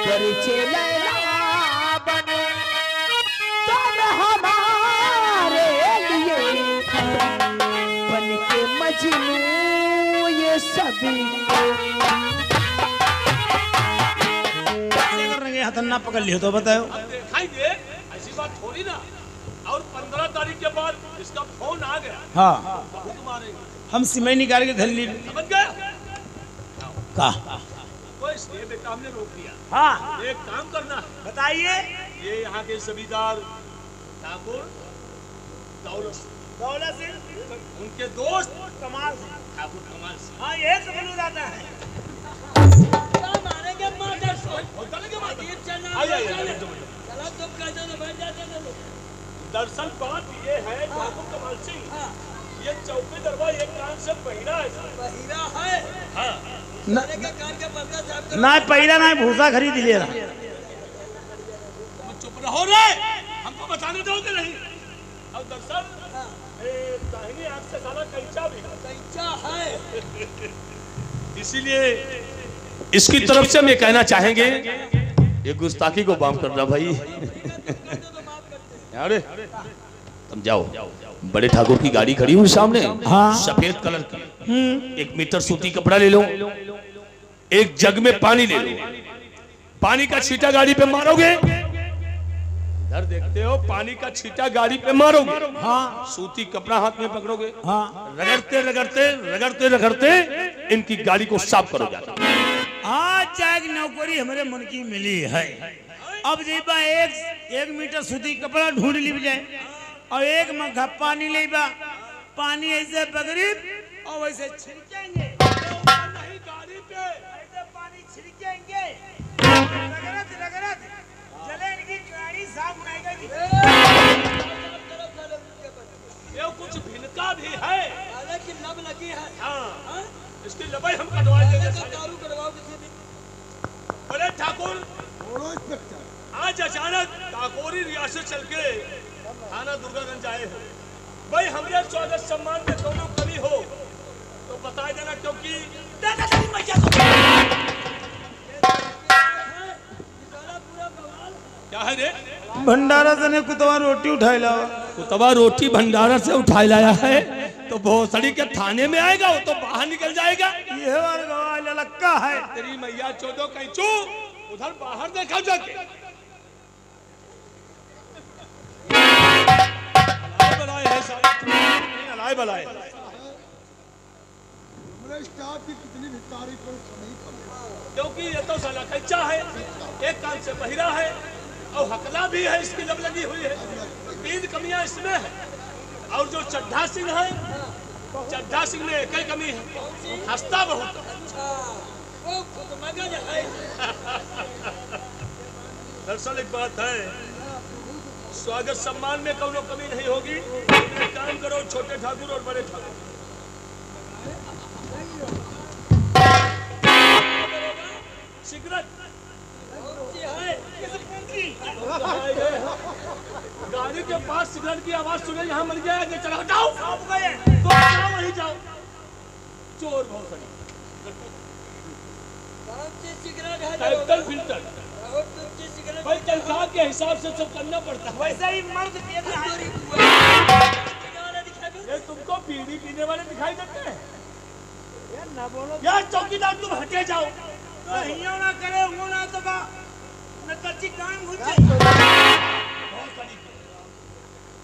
परिचय लैला बनो तुम हमारे लिए बन के मजनू ये सभी कैसे कर रहे हैं? हथन्ना पकड़ लियो तो बताओ। दिखाएंगे ऐसी बात थोड़ी ना। और 15 तारीख के बाद इसका फोन आ गया। हाँ बहुत मारेंगे। हम सिमई निकाल के घर ली समझ गए? का। तो इसलिए बेटा हमने रोक दिया। हाँ एक काम करना है, बताइए। ये यहाँ के जमींदार ठाकुर दौलत सिंह उनके दोस्त कमाल सिंह। ठाकुर कमाल सिंह। हाँ ये सब लोग आता है। दरअसल बात ये है ठाकुर कमाल सिंह, ये चौकी दरबार एक कान से बहिरा है। हाँ। ना पहिला ना भूसा खरीद लिया। तुम चुप रहो रे, हमको बताने दोगे नहीं। और दरअसल दाहिनी आंख से साला कैंचा है। इसीलिए इसकी तरफ से हम ये कहना चाहेंगे, ये गुस्ताखी को माफ करना भाई। अरे तुम जाओ, बड़े ठाकुर की गाड़ी खड़ी हुई सामने। हाँ। सफेद कलर की 1 मीटर सूती कपड़ा ले लो, एक जग में पानी ले लो, पानी का छींटा गाड़ी पे मारोगे। इधर देखते हो, पानी का छींटा गाड़ी पे मारोगे। हाँ सूती कपड़ा हाथ में पकड़ोगे। हाँ रगड़ते रगड़ते इनकी गाड़ी को साफ करोगे। आज चाहे नौकरी हमारे मन की मिली है। अब जेबा एक मीटर सूती कपड़ा ढूंढ ली जाए और एक मग्घा पानी लेबा, पानी ऐसे पकड़ी और वैसे छिड़केंगे। नहीं गाड़ी पे ऐसे पानी छिड़केंगे, रगड़त चले इनकी गाड़ी साफ नहीं ये कुछ भिनका भी है। की लब लगी है। हाँ, इसकी लबाई हम कटवा देंगे। दारू कटवाओ किसी दिन। बोले ठाकुर, आज अचानक काकोरी रियासत चल के थाना दुर्गागंज आए हो। भाई हमारे स्वागत सम्मान में दोनों कमी हो तो बता देना, क्योंकि क्या है रे? भंडारा से ने कुतवा रोटी उठाई लावा। कुतवा रोटी भंडारा से उठाई लाया है तो भोसड़ी के थाने में आएगा, वो तो बाहर निकल जाएगा। ये वाला गवाह ललक्का है। तेरी मैया चौदो कैचू, उधर बाहर देखा जाके। बलाए है सारे, अलाए बलाए। स्टाफ की कितनी भी तारीफ करो नहीं करो, क्योंकि ये तो साला कच्चा है, एक कान से बहिरा है और हकला भी है, इसकी लब लगी हुई है। 3 कमियां इसमें है। और जो चड्ढा सिंह है, चड्ढा सिंह में एक ही कमी है, हंसता बहुत। वो खुद मगज है। दरअसल एक बात है, स्वागत सम्मान में कौनो कमी नहीं होगी। एक काम करो, छोटे ठाकुर और बड़े ठाकुर, सिगरेट गाड़ी के पास सिगरेट की आवाज सुने, यहाँ मर गया कि चला हटाओ, तो वहीं जाओ। चोर बहुत सारी कौन सी सिगरेट है? Capital filter. कौन सी सिगरेट? भाई तनख्वाह के हिसाब से सब करना पड़ता है। वैसा ही मर्द ये तुमको बीड़ी पीने वाले दिखाई देते हैं? ना बोलो यार चौकीदार, तुम हटे जाओ। तो हियो ना करे वो ना तो बा न कच्ची काम हो जाए। बहुत सारी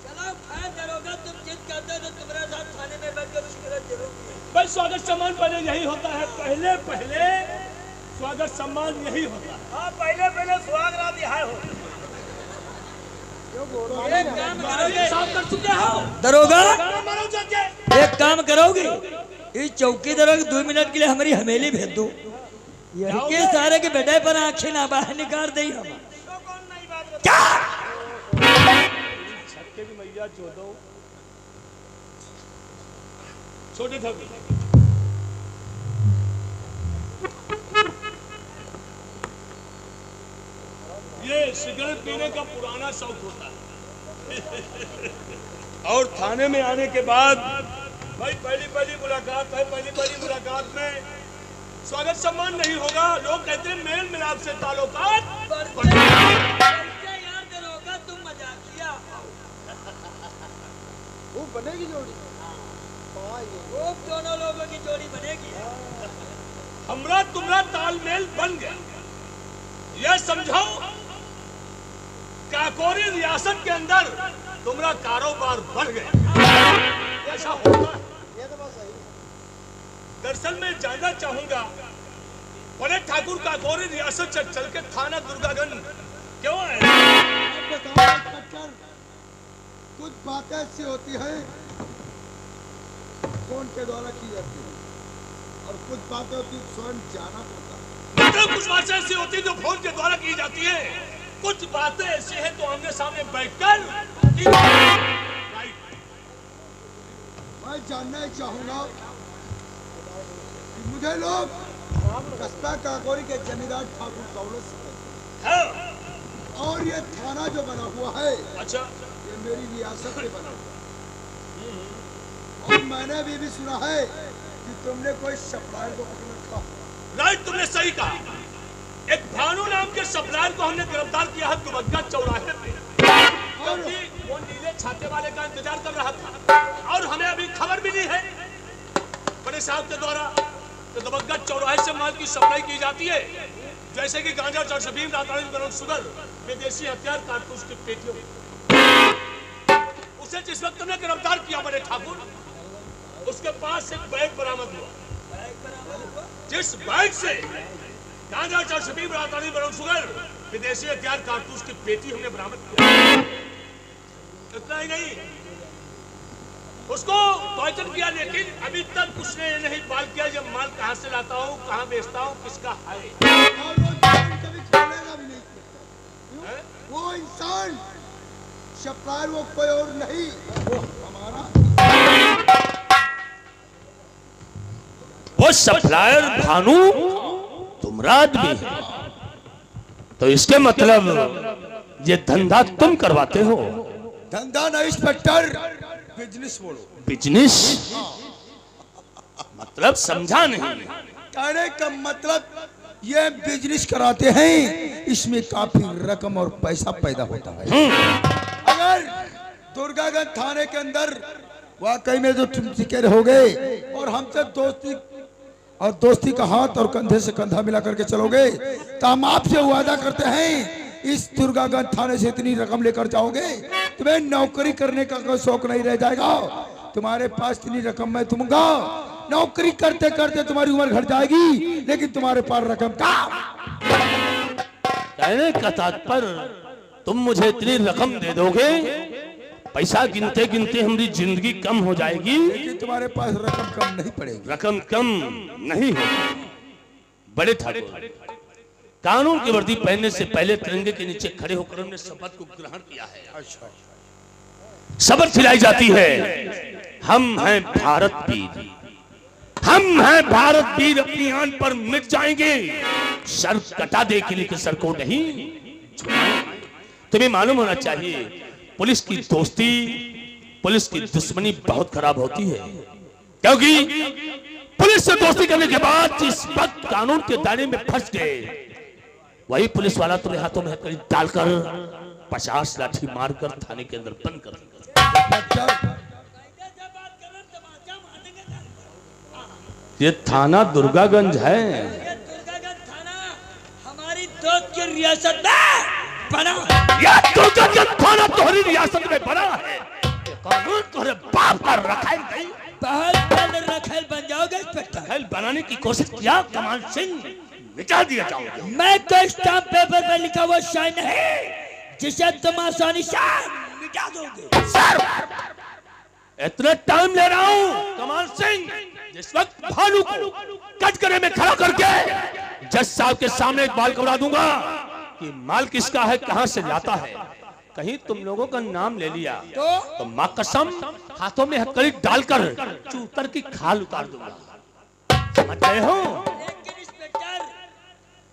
चलो खान दरोगा, तुम जिद करते हो तो तुम्हारे साथ थाने में बैठकर सिगरेट जरूर पिए। भाई स्वागत सम्मान पहले यही होता है, पहले स्वागत सम्मान यही होता है। हाँ पहले सुहाग रात यहाँ हो। एक काम करोगे? साफ कर चुके हो दरोगा, मारो जाके। एक काम करोगे? इस चौकीदार को 2 मिनट के लिए हमारी हवेली भेज दो। ये सारे के बेटे पर आंखें ना बाहर निकाल दे हम। क्या छक्के की मैया चोदो, छोटे ठाकुर। ये सिगरेट पीने का पुराना शौक होता है। और थाने में आने के बाद भाई पहली मुलाकात है, पहली मुलाकात में स्वागत सम्मान नहीं होगा। लोग कहते हैं मेल मिलाप से ताल्लुकात यार दरोगा तुम मजाकिया वो बनेगी जोड़ी। वो दोनों लोगों की जोड़ी बनेगी। हमरा तुम्हारा तालमेल बन गया। यह समझो काकोरी रियासत के अंदर तुम्हारा कारोबार बढ़ गया। ऐसा होता है। दरअसल मैं जानना चाहूंगा बड़े ठाकुर काकोरी रियासत चल के थाना दुर्गागंज क्यों आए? बताओ इंस्पेक्टर, कुछ बातें ऐसी होती है फोन के द्वारा की जाती है और कुछ बातें होती है स्वयं जाना पड़ता है। मतलब कुछ बातें ऐसी होती है जो फोन के द्वारा की जाती है, कुछ बातें ऐसी है तो आमने सामने बैठकर मैं जानना चाहूंगा कि मुझे लोग कस्बा काकोरी के जमींदार ठाकुर दौलत से कहते हैं। और ये थाना जो बना हुआ है, अच्छा, ये मेरी रियासत में बना हुआ है। और मैंने भी सुना है कि तुमने कोई सप्लायर को पकड़ रखा। राइट, तुमने सही कहा। एक भानु नाम के सप्लायर को हमने गिरफ्तार किया है दुबग्गा चौराहे पे, क्योंकि वो नीले छाते वाले का इंतजार कर रहा था और हमें अभी खबर मिली है बड़े साहब के द्वारा कि दुबग्गा चौराहे से माल की सप्लाई की जाती है, जैसे कि गांजा, चरसबीन, राताड़ी, गरम शुगर, विदेशी हथियार, कारतूस की पेटियों। उसे जिस वक्त तुमने गिरफ्तार किया बड़े ठाकुर, उसके पास एक बैग बरामद हुआ। जिस बैग से गांजा, चरसबीन, राताड़ी, गरम शुगर, विदेशी हथियार, कारतूस की पेटी हमने बरामद किया। इतना ही नहीं, उसको टॉर्चर किया, लेकिन अभी तक उसने ये नहीं पाल किया जब माल कहां से लाता हूं, कहां बेचता हूं, किसका है। और वो इंसान कभी खोलेगा भी नहीं। क्यों? वो इंसान सप्लायर वो कोई और नहीं, वो हमारा। वो सप्लायर भानु तुम्हारा आदमी है, तो इसके मतलब ये धंधा तुम करवाते हो। धंधा नहीं इंस्पेक्टर, बिजनेस बोलो। बिजनेस मतलब समझा नहीं। कहने का मतलब ये बिजनेस कराते हैं, इसमें काफी रकम और पैसा पैदा होता है। अगर दुर्गागंज थाने के अंदर वाकई में जो तुम जिक्र हो गए और हमसे दोस्ती का हाथ और कंधे से कंधा मिला करके चलोगे, तो हम आपसे वादा करते हैं इस दुर्गागंज थाने से इतनी रकम लेकर जाओगे, तुम्हें नौकरी करने का कोई शौक नहीं रह जाएगा। तुम्हारे पास इतनी रकम मैं दूंगा, नौकरी करते करते तुम्हारी उम्र घट जाएगी, लेकिन तुम्हारे पास रकम का। कहने का तात्पर्य तुम मुझे इतनी रकम दे दोगे, पैसा गिनते गिनते हमारी जिंदगी कम हो जाएगी, लेकिन तुम्हारे पास रकम कम नहीं पड़ेगी। रकम कम नहीं होगी। बड़े ठाकुर, कानून की वर्दी पहनने से पहले तिरंगे के नीचे खड़े होकर हमने शपथ को ग्रहण किया है। शपथ खिलाई जाती है, हम हैं भारत वीर, हम हैं भारत वीर, अपनी आन पर मिट जाएंगे, सर कटा दे के लिए सर को नहीं छुपाएंगे। तुम्हें मालूम होना चाहिए, पुलिस की दोस्ती, पुलिस की दुश्मनी बहुत खराब होती है, क्योंकि पुलिस से दोस्ती करने के बाद जिस वक्त कानून के दायरे में फंस गए, वही पुलिस वाला तुम्हें हाथों में हथकड़ी डालकर 50 लाठी मारकर थाने के अंदर बंद कर देगा। ये थाना दुर्गागंज है। ये दुर्गागंज थाना हमारी दोस्त की रियासत में बना। ये दुर्गागंज थाना तुम्हारी रियासत में बना है। कानून तुम्हारे बाप का रखेल नहीं। पहल रखेल बन जाओगे इंस्पेक्टर। रखेल बनाने की कोशिश किया, कमाल सिंह मिटा दिया जाओगे। मैं तो स्टाम्प पेपर पर लिखा हुआ शाइन है जिसे तुम आसानी से मिटा दोगे। सर, इतना टाइम ले रहा हूँ कमाल सिंह। जिस वक्त भालू को कटघरे में खड़ा करके जज साहब के सामने एक बाल कबरा दूंगा कि माल किसका है, कहां से लाता है, कहीं तुम लोगों का नाम ले लिया तो मां कसम हाथों में हथकड़ी डालकर चूतर की खाल उतार दूंगा। समझ गए हो? लेकिन इंस्पेक्टर,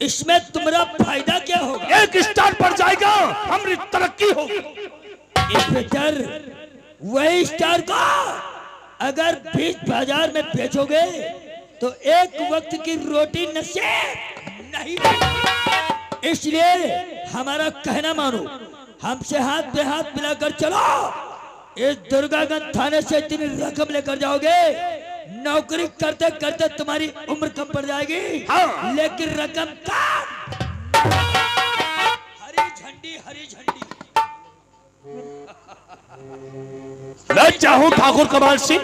इसमें तुम्हारा फायदा क्या होगा? एक स्टार पर जाएगा, हमारी तरक्की होगी। इंस्पेक्टर, वही स्टार को अगर बीच बाजार में बेचोगे तो एक वक्त की रोटी नसीब नहीं होगी। इसलिए हमारा कहना मानो, हमसे हाथ पे हाथ मिलाकर चलो। इस दुर्गागंज थाने से इतनी रकम लेकर जाओगे, नौकरी करते करते तुम्हारी उम्र कम पड़ जाएगी। हाँ। लेकिन रकम कम। हरी झंडी, हरी झंडी। मैं चाहूं ठाकुर कमाल सिंह,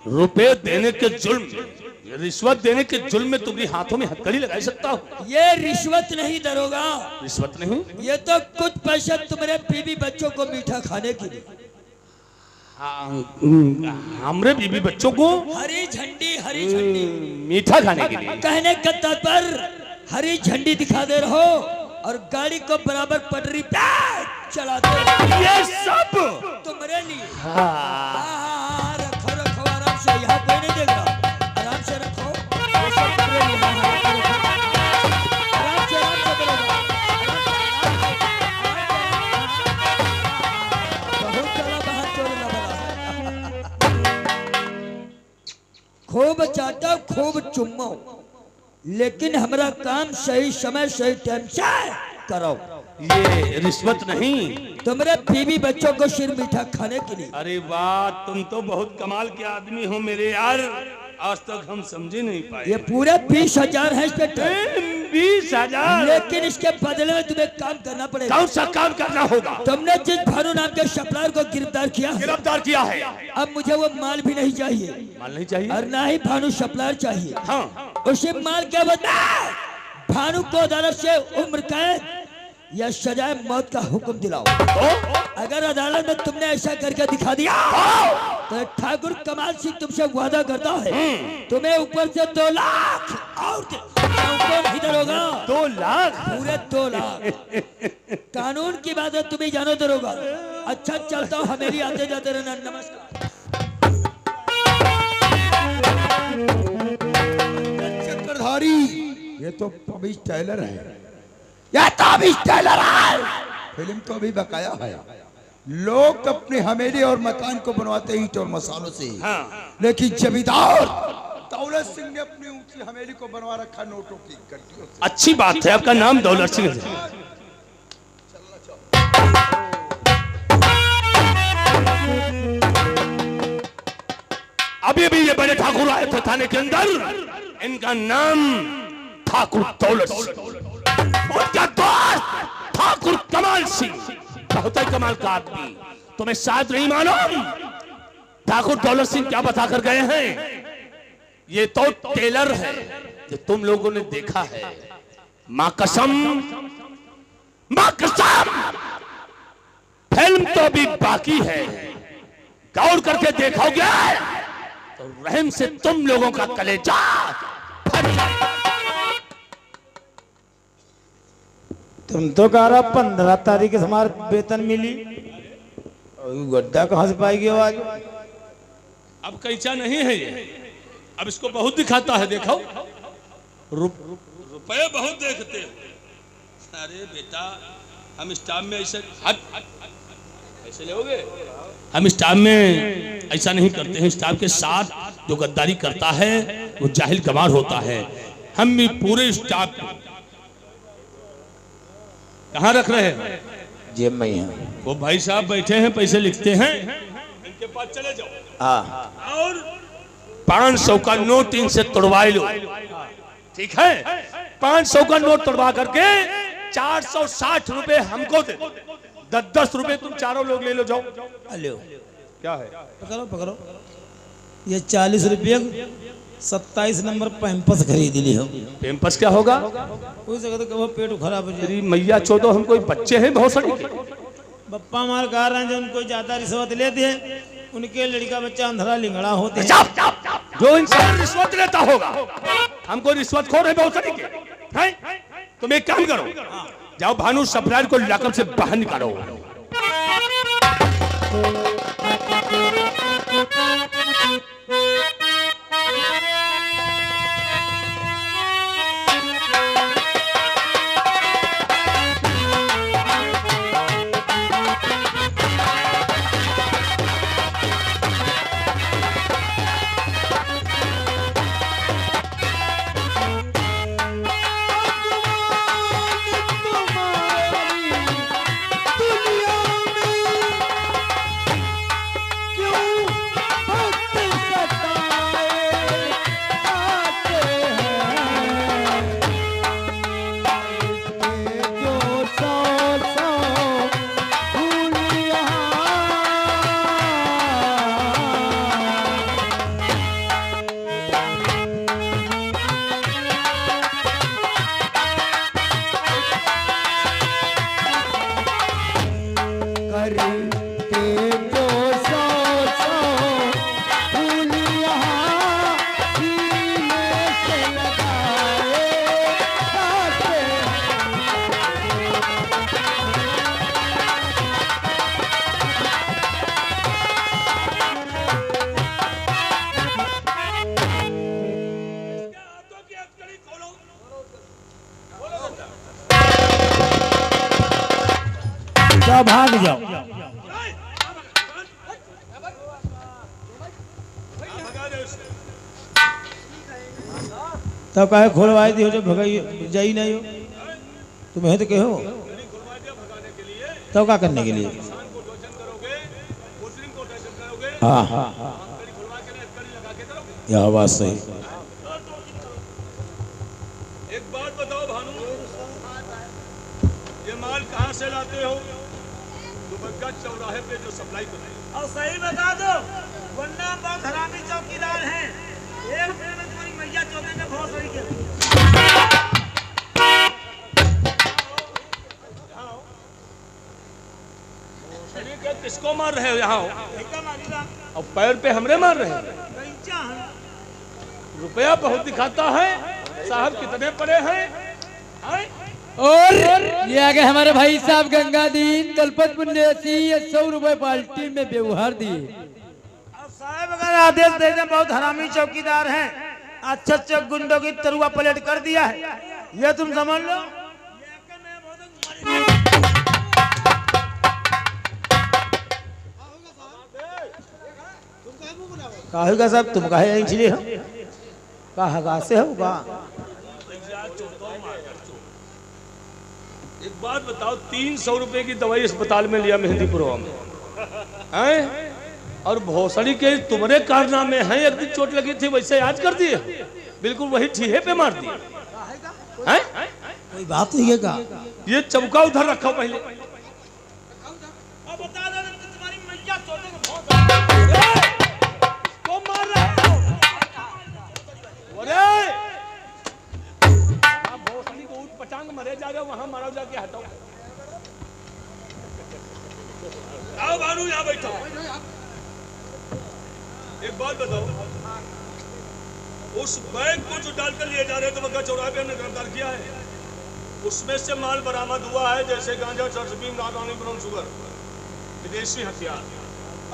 रुपए देने के जुल्म, रिश्वत देने के जुल्म में तुम्हारी हाथों में हथकड़ी लगा सकता हूँ। ये रिश्वत नहीं दरोगा, रिश्वत नहीं, ये तो कुछ पैसे तुम्हारे बीवी बच्चों को मीठा खाने के लिए। हमरे बीबी बच्चों को हरी झंडी, हरी झंडी। मीठा खाने के लिए। कहने का तात्पर्य हरी झंडी दिखा दे रहो और गाड़ी को बराबर पटरी पे चलाते रहो। ये सब तुम्हारे लिए। हाँ, रखो रखो आराम से, यहाँ कोई नहीं देगा। आराम से रखो, ये सब तुम्हारे लिए। आराम से बोलेगा। बहुत चला बाहर चोर लगा। खूब चाटा, खूब चुम्मा, लेकिन हमारा काम सही समय सही टाइम से करो। ये रिश्वत नहीं, तुम्हारे बीवी बच्चों को सिर मीठा खाने के लिए। अरे वाह, तुम तो बहुत कमाल के आदमी हो मेरे यार, आज तक हम समझे नहीं पाए। ये पूरे 20,000 है इंस्पेक्टर, 20,000। लेकिन इसके बदले में तुम्हें काम करना पड़ेगा। कौन सा काम करना होगा? तुमने जिस भानु नाम के सप्लायर को गिरफ्तार किया है, गिरफ्तार किया है। अब मुझे वो माल भी नहीं चाहिए माल नहीं चाहिए और ना ही भानु सप्लायर चाहिए। हाँ, उसे माल के बदले भानु को अदालत से उम्र कैद या सजाए मौत का हुक्म दिलाओ। तो अगर अदालत में तुमने ऐसा करके दिखा दिया तो ठाकुर कमाल सिंह तुमसे वादा करता है, तुम्हें ऊपर से 2 लाख और नहीं दरोगा। 2 लाख? पूरे 2 लाख। कानून की बात है, तुम्हें जानो दरोगा। अच्छा चलता हूँ, हमेरी आते जाते रहना। नमस्कार। चक्रधारी, ये तो अभी टेलर है, या तो अभी टेलर है। फिल्म तो अभी बकाया है। लोग अपने हवेली और मकान को बनवाते ईंट और मसालों से, लेकिन जमींदार दौलत सिंह ने अपनी ऊंची हवेली को बनवा रखा नोटों की गड्डियों से। अच्छी बात है, आपका नाम दौलत सिंह है। अभी भी ये बड़े ठाकुर आए थे थाने के अंदर, इनका नाम ठाकुर दौलत सिंह, उनका दोस्त ठाकुर कमाल सिंह, बहुत ही कमाल का आदमी। तुम्हें शायद नहीं मालूम ठाकुर दौलत सिंह क्या बता कर गए हैं। ये तो टेलर है जो तुम लोगों ने देखा है। मां कसम, मां कसम, फिल्म तो अभी बाकी है। गौर करके देखोगे तो रहम से तुम लोगों का कलेजा फट जाएगा। तुम तो कह रहा 15 तारीख से हमारा वेतन मिली, गड्ढा कहाँ से पाएगी आवाज? अब कैसा नहीं है ये, अब इसको बहुत दिखाता है। देखो रुपए बहुत देखते हो। अरे बेटा, हम स्टाफ में ऐसे ऐसे लोगे, हम स्टाफ में ऐसा नहीं करते हैं। स्टाफ के साथ जो गद्दारी करता है वो जाहिल गवार होता है। हम भी पूरे स्टाफ कहाँ रख रहे हैं? जेब में ही है। वो भाई साहब बैठे हैं, पैसे लिखते हैं, इनके पास चले जाओ। हाँ, और 500 का नोट इनसे तोड़वा लो, ठीक है? 500 का नोट तोड़वा करके 460 रुपए हमको दे, 10-10 रुपए तुम चारों लोग ले लो, जाओ। हेलो, क्या है? पकड़ो पकड़ो, ये 40 रुपये 27 नंबर पैंपस खरीद ली हो। पेम्पस क्या होगा? कोई जगह तो कहो पेट खराब हो जाए। तेरी मैया चौदह, हम कोई बच्चे हैं बहुत सारे। बप्पा मार कह रहे हैं जो उनको ज्यादा रिश्वत लेते हैं, उनके लड़का बच्चा अंधरा लिंगड़ा होते हैं। जो इंसान रिश्वत लेता होगा, हमको रिश्वत खोर है बहुत सारे के, हैं? तुम एक काम करो, जाओ भानु सप्लायर को लाकअप से बाहर निकालो। क्या भाग जाओ। भगा दे उसे। तब कहे खोलवाई दी हो जो भगाई जाई नहीं हो तुम्हें तो कहो खुलवा दिया भगाने के लिए। तब क्या करने के लिए। किसान को टोचन करोगे, मुस्लिम को टोचन करोगे, हाँ कड़ी खुलवा के कड़ी लगा के करोगे। यह बात सही। एक बात बताओ भानु, ये माल कहाँ से लाते हो? दुबग्गा चौराहे पे जो सप्लाई करते हो। और सही बता दो वरना बहुत हरामी चौकीदार हैं। एक मिनट में तुम्हारी मैया चौके में बहुत सही के शरीर के किसको मार रहे हो यहाँ? और पैर पे हमरे मार रहे हो। रुपया बहुत दिखाता है, साहब कितने पड़े हैं? और ये आ गए हमारे भाई साहब गंगादीन दलपत मुन्ने 100 रुपए बाल्टी में व्यवहार दिए। अब साहब अगर आदेश दे दें बहुत हरामी चौकीदार हैं, अच्छे अच्छे गुंडों की तरुआ पलट कर दिया है ये तुम समझ लो। कहेगा साहब तुम कहे इसलिए हो कहा से हो का। एक बात बताओ, 300 रुपए की दवाई अस्पताल में लिया मेहंदीपुरवा में, हैं? और भोसड़ी के तुम्हारे कारनामे हैं। एक दिन चोट लगी थी वैसे याद कर दिए, बिल्कुल वही ठीहे पे मार दिए हैं? कोई बात हुई है का। ये चमका उधर रखो पहले। अब बता दो तुम्हारी मैया चौके में बहुत को मार रहे हो? अरे आप भोसड़ी को ऊट पटांग मरे जा रहे हो, वहां मारो जाके हटाओ। आओ भानु यहाँ बैठो। एक बात बताओ, उस बैग को जो डालकर लिए जा रहे थे बग्गा चौराहे पे हमने गिरफ्तार किया है, उसमें से माल बरामद हुआ है जैसे गांजा, चरसबीन, नारदानी, ब्राउन शुगर, विदेशी हथियार।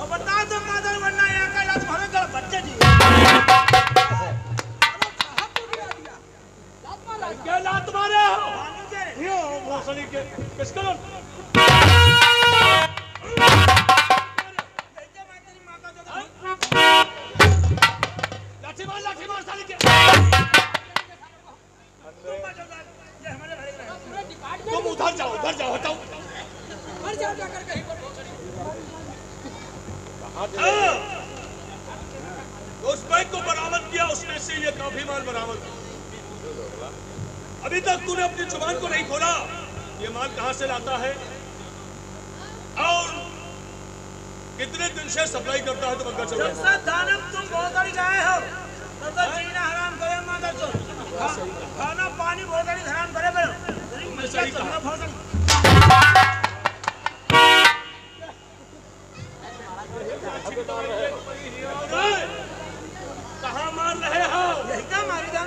अब बता दो मादर वरना यहाँ का इलाज भरे कर बच्चे जी। क्या लात मारे हो? यो भोसड़ी के किसको? लाठी मार साली के। तुम उधर जाओ हटाओ। उस बैग को बरामद किया, उसमें से ये काफी माल बरामद। अभी तक तूने अपनी जुबान को नहीं खोला। ये माल कहां से लाता है और कितने दिन से सप्लाई करता है? तो बग्गा चौराहे दानव तुम बहुत सारी गाय हो तो जीना हराम करे मादर चो खाना पानी बहुत सारी हराम करे करो। सही कहा। कहाँ मार रहे हो? यही का मारी था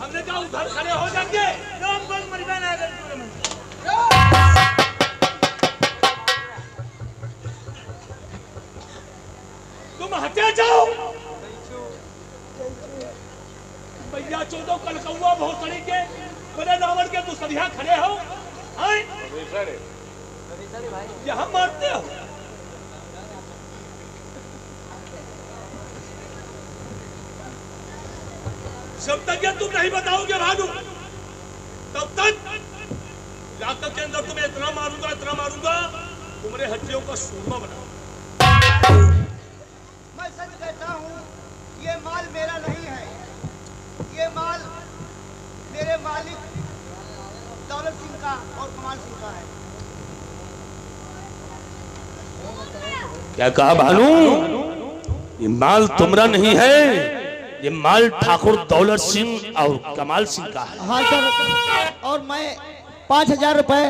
हमने कहा उधर खड़े हो जाएंगे। तुम कोई मरिबा ना कर तुम हटे जाओ। भैया चौदह कल कौआ भोसड़ी के बड़े रावण के दुसरिया खड़े हो, यहाँ मारते हो। जब तक ये तुम नहीं बताओगे भानु, तब तक इलाके के अंदर तुम्हें इतना मारूंगा तुम्हारे हड्डियों का सूरमा बना। मैं सच कहता हूँ, ये माल मेरा नहीं है, ये माल मेरे मालिक दौलत सिंह का और कमाल सिंह का है। क्या कहा भानु? ये माल तुम्हारा नहीं है, ये माल ठाकुर दौलत सिंह और कमाल सिंह का है। हाँ सर, और मैं 5,000 रुपए